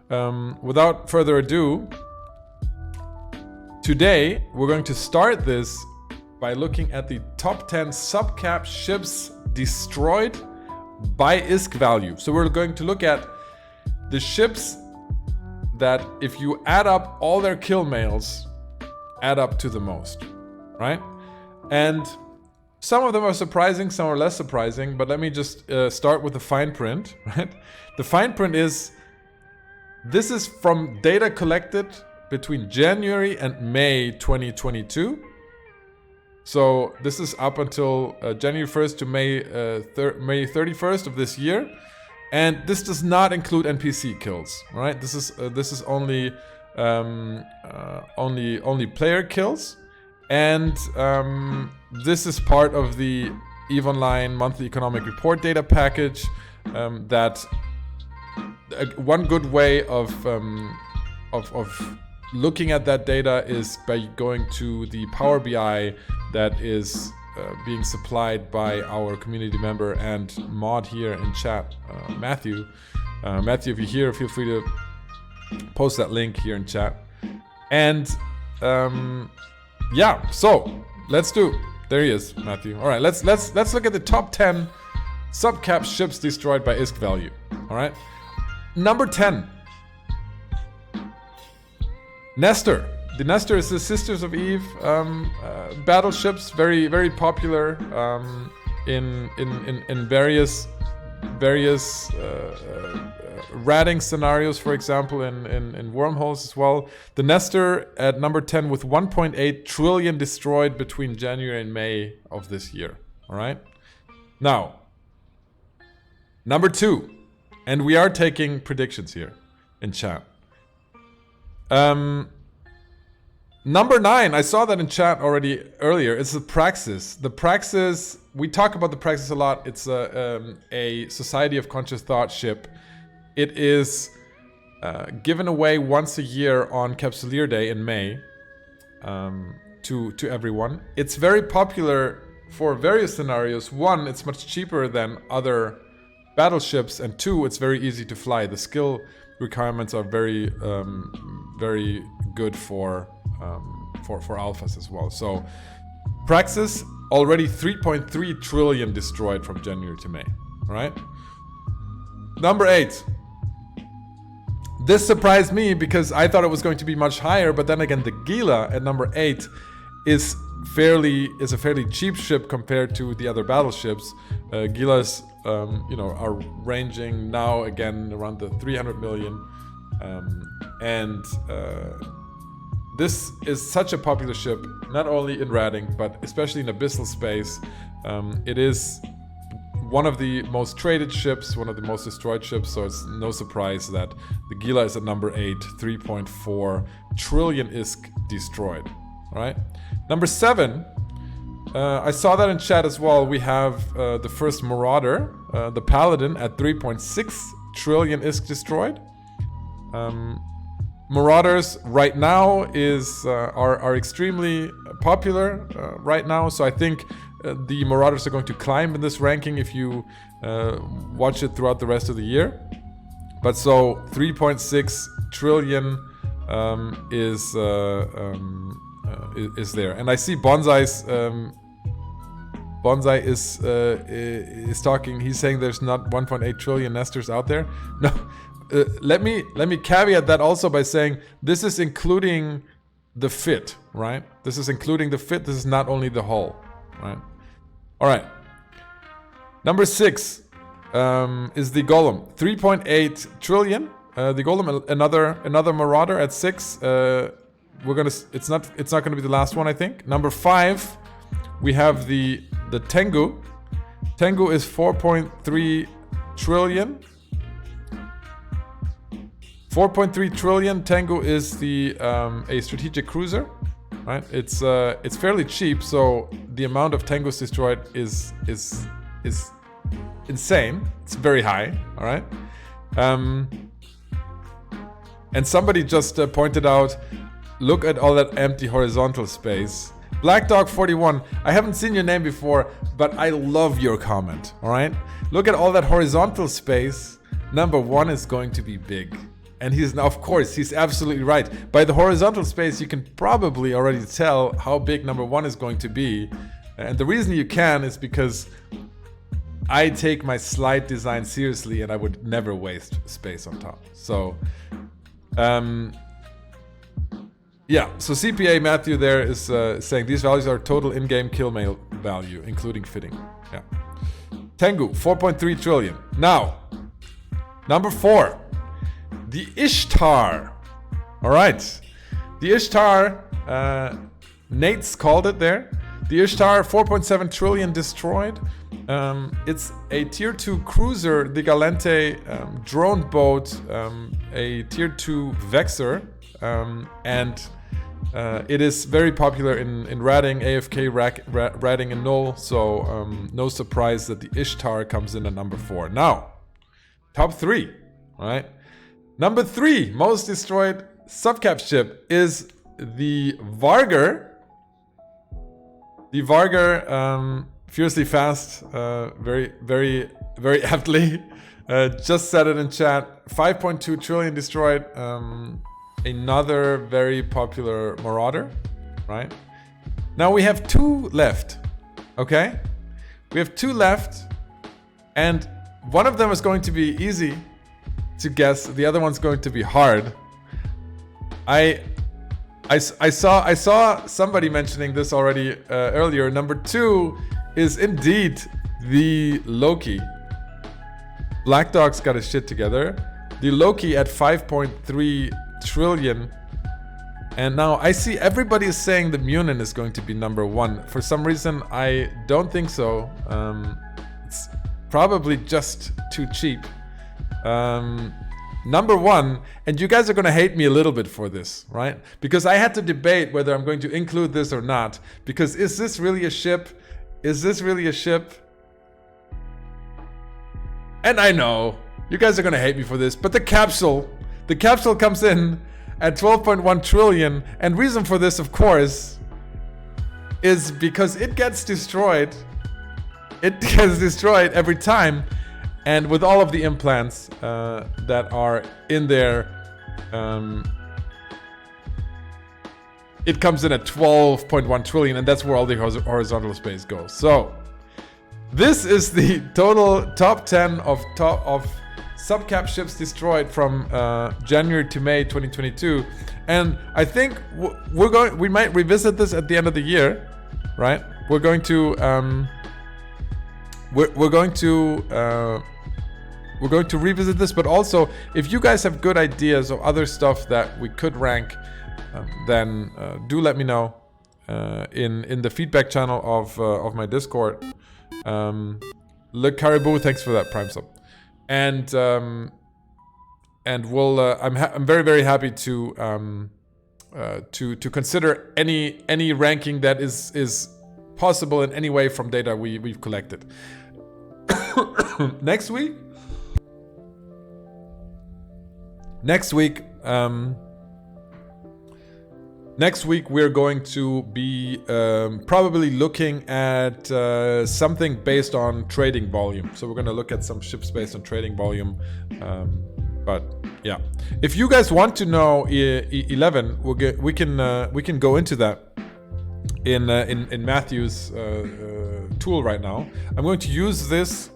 without further ado, today we're going to start this by looking at the top 10 subcap ships destroyed by ISK value. So we're going to look at the ships that, if you add up all their kill mails, add up to the most, right? And some of them are surprising, some are less surprising, but let me just start with the fine print, right? The fine print is, this is from data collected between January and May 2022. So this is up until January 1st to May 31st of this year. And this does not include NPC kills, right? This is only player kills. And this is part of the EVE Online monthly economic report data package. That one good way of looking at that data is by going to the Power BI that is being supplied by our community member and mod here in chat, Matthew. Matthew, if you're here, feel free to post that link here in chat. And yeah, so let's do. There he is, Matthew. All right, let's look at the top 10 subcap ships destroyed by ISK value. All right, number 10, Nestor. The Nestor is the Sisters of Eve battleships, very popular in various ratting scenarios, for example, in wormholes as well. The Nestor at number 10 with 1.8 trillion destroyed between January and May of this year. All right. Now, number 2, and we are taking predictions here in chat. Number 9, I saw that in chat already earlier. It's the Praxis. The Praxis, we talk about the Praxis a lot. It's a Society of Conscious Thought ship. It is given away once a year on Capsuleer Day in May to everyone. It's very popular for various scenarios. 1, it's much cheaper than other battleships, and 2, it's very easy to fly. The skill requirements are very good for alphas as well. So Praxis already 3.3 trillion destroyed from January to May. All right. Number 8. This surprised me because I thought it was going to be much higher, but then again, the Gila at number 8 is a fairly cheap ship compared to the other battleships. Gilas, are ranging now again around the 300 million, and this is such a popular ship, not only in ratting, but especially in abyssal space. It is one of the most traded ships, one of the most destroyed ships, so it's no surprise that the Gila is at number 8, 3.4 trillion ISK destroyed. All right. Number 7, I saw that in chat as well. We have the first Marauder, the Paladin, at 3.6 trillion ISK destroyed. Marauders right now are extremely popular right now, so I think the Marauders are going to climb in this ranking if you watch it throughout the rest of the year. But so 3.6 trillion is there, and I see Bonsai's Bonsai is talking. He's saying there's not 1.8 trillion Nestors out there. No. Let me caveat that also by saying this is including the fit, right? This is including the fit. This is not only the hull, right? All right. Number 6 is the Golem, 3.8 trillion. The Golem, another Marauder at 6. It's not gonna be the last one, I think. Number 5, we have the Tengu. Tengu is 4.3 trillion. 4.3 trillion. Tengu is a strategic cruiser, right? It's fairly cheap, so the amount of Tengus destroyed is insane. It's very high. All right. And somebody just pointed out, look at all that empty horizontal space. Black Dog 41, I haven't seen your name before, but I love your comment. All right. Look at all that horizontal space. Number 1 is going to be big. And he's now, of course, he's absolutely right. By the horizontal space, you can probably already tell how big number 1 is going to be. And the reason you can is because I take my slide design seriously and I would never waste space on top. So, yeah, so CPA Matthew there is saying these values are total in-game kill mail value, including fitting. Yeah. Tengu, 4.3 trillion. Now, number 4, the Ishtar. All right. The Ishtar, Nate's called it there. The Ishtar, 4.7 trillion destroyed. It's a tier 2 cruiser, the Galente drone boat, a tier 2 Vexor, and it is very popular in ratting, AFK ratting and null, so no surprise that the Ishtar comes in at number 4. Now, top 3, all right? Number 3 most destroyed subcap ship is the Vargar. The Vargar, fiercely fast, very, very, very aptly. Just said it in chat. 5.2 trillion destroyed. Another very popular Marauder, right? Now we have 2 left, okay? We have 2 left, and one of them is going to be easy to guess. The other one's going to be hard. I saw somebody mentioning this already earlier. Number 2 is indeed the Loki. Black Dog's got his shit together. The Loki at 5.3 trillion. And now I see everybody is saying the Munin is going to be number 1. For some reason, I don't think so. It's probably just too cheap. Number 1, and you guys are going to hate me a little bit for this, right? Because I had to debate whether I'm going to include this or not. Because is this really a ship? Is this really a ship? And I know, you guys are going to hate me for this, but the capsule comes in at 12.1 trillion. And reason for this, of course, is because it gets destroyed. It gets destroyed every time. And with all of the implants that are in there, it comes in at 12.1 trillion, and that's where all the horizontal space goes. So this is the total top 10 of subcap ships destroyed from January to May 2022. And I think we might revisit this at the end of the year, right? We're going to revisit this, but also if you guys have good ideas of other stuff that we could rank, then do let me know in the feedback channel of my Discord. Le Caribou, thanks for that Prime sub, and we'll I'm very, very happy to consider any ranking that is possible in any way from data we've collected. Next week we're going to be probably looking at something based on trading volume. So we're going to look at some ships based on trading volume. But yeah, if you guys want to know 11, we can go into that in Matthew's tool right now. I'm going to use this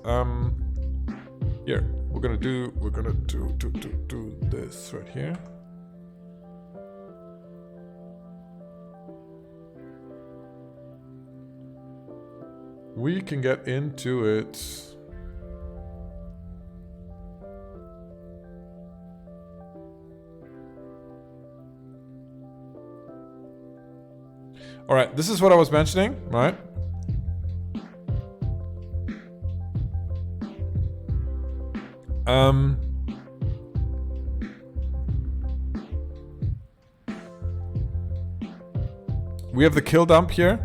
here. We're gonna do this right here. We can get into it. All right, this is what I was mentioning, right? We have the kill dump here.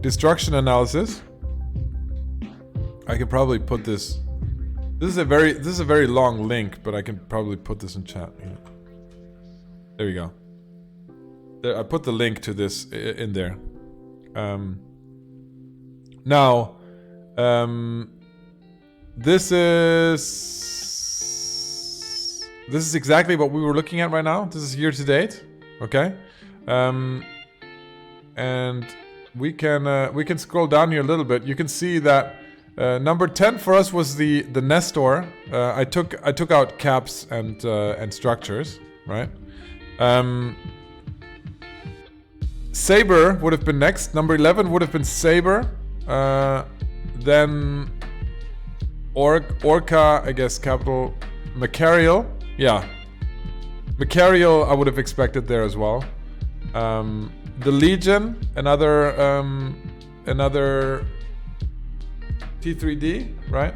Destruction analysis. I can probably put this. This is a very long link, but I can probably put this in chat. Yeah. There we go. There, I put the link to this in there. Now, this is This is exactly what we were looking at right now. This is year to date. Okay. And we can scroll down here a little bit. You can see that number 10 for us was the Nestor. I took out caps and structures, right? Saber would have been next. Number 11 would have been Saber. Then Orca, I guess, capital. Macarial, yeah. Macarial I would have expected there as well. The Legion, another T3D, right?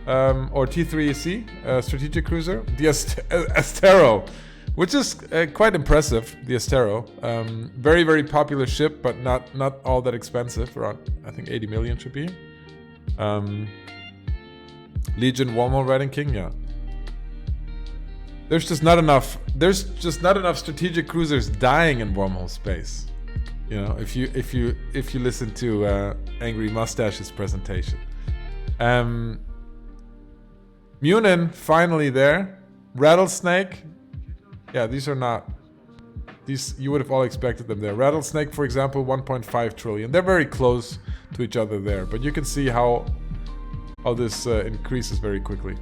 Or T3C, strategic cruiser. The Astero, which is quite impressive. The Astero, very, very popular ship, but not all that expensive. Around, I think 80 million should be. Legion, Wormhole, Riding King, yeah. There's just not enough strategic cruisers dying in wormhole space. You know, if you listen to Angry Mustache's presentation. Munin finally there. Rattlesnake. Yeah, these you would have all expected them there. Rattlesnake, for example, 1.5 trillion. They're very close to each other there, but you can see how this increases very quickly.